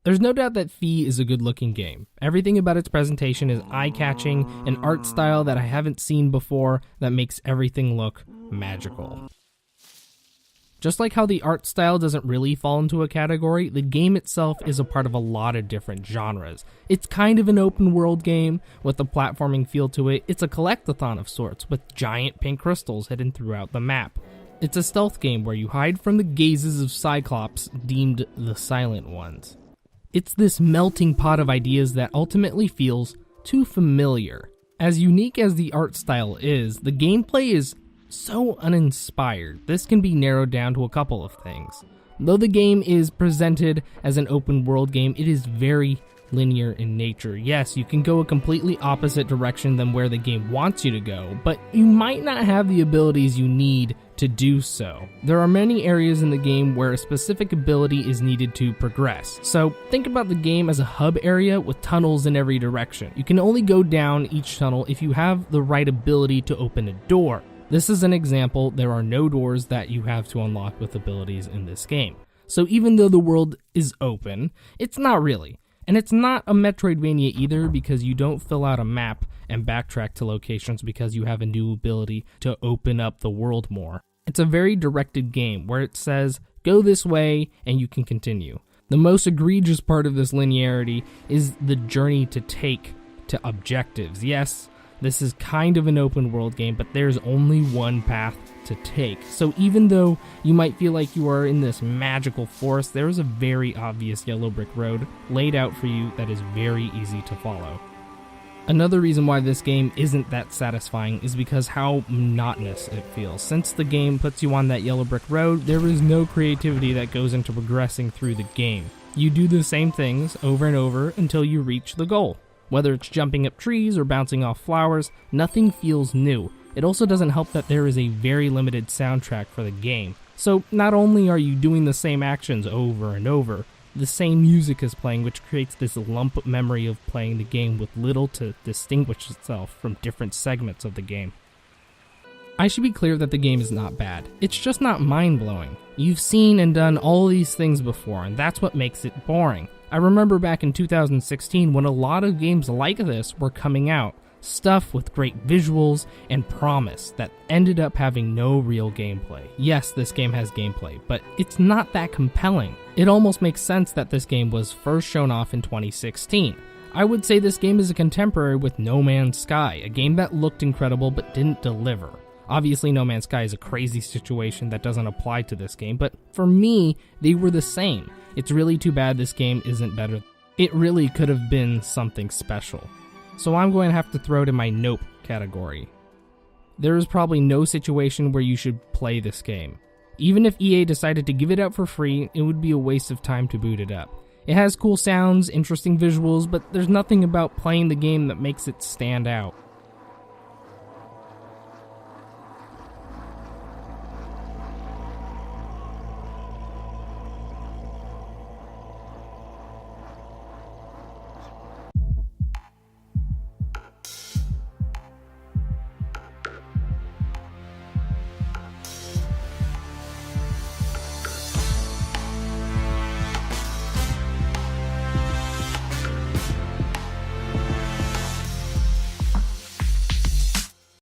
There's no doubt that Fe is a good-looking game. Everything about its presentation is eye-catching, an art style that I haven't seen before that makes everything look magical. Just like how the art style doesn't really fall into a category, the game itself is a part of a lot of different genres. It's kind of an open-world game with a platforming feel to it. It's a collectathon of sorts, with giant pink crystals hidden throughout the map. It's a stealth game where you hide from the gazes of Cyclops, deemed the Silent Ones. It's this melting pot of ideas that ultimately feels too familiar. As unique as the art style is, the gameplay is so uninspired. This can be narrowed down to a couple of things. Though the game is presented as an open world game, it is very linear in nature. Yes, you can go a completely opposite direction than where the game wants you to go, but you might not have the abilities you need to do so. There are many areas in the game where a specific ability is needed to progress. So think about the game as a hub area with tunnels in every direction. You can only go down each tunnel if you have the right ability to open a door. This is an example. There are no doors that you have to unlock with abilities in this game. So even though the world is open, it's not really. And it's not a Metroidvania either, because you don't fill out a map and backtrack to locations because you have a new ability to open up the world more. It's a very directed game where it says, go this way and you can continue. The most egregious part of this linearity is the journey to take to objectives. Yes, this is kind of an open world game, but there's only one path to take. So even though you might feel like you are in this magical forest, there is a very obvious yellow brick road laid out for you that is very easy to follow. Another reason why this game isn't that satisfying is because how monotonous it feels. Since the game puts you on that yellow brick road, there is no creativity that goes into progressing through the game. You do the same things over and over until you reach the goal. Whether it's jumping up trees or bouncing off flowers, nothing feels new. It also doesn't help that there is a very limited soundtrack for the game. So not only are you doing the same actions over and over, the same music is playing, which creates this lump memory of playing the game with little to distinguish itself from different segments of the game. I should be clear that the game is not bad. It's just not mind-blowing. You've seen and done all these things before, and that's what makes it boring. I remember back in 2016 when a lot of games like this were coming out. Stuff with great visuals and promise that ended up having no real gameplay. Yes, this game has gameplay, but it's not that compelling. It almost makes sense that this game was first shown off in 2016. I would say this game is a contemporary with No Man's Sky, a game that looked incredible but didn't deliver. Obviously, No Man's Sky is a crazy situation that doesn't apply to this game, but for me, they were the same. It's really too bad this game isn't better. It really could have been something special. So I'm going to have to throw it in my nope category. There is probably no situation where you should play this game. Even if EA decided to give it out for free, it would be a waste of time to boot it up. It has cool sounds, interesting visuals, but there's nothing about playing the game that makes it stand out.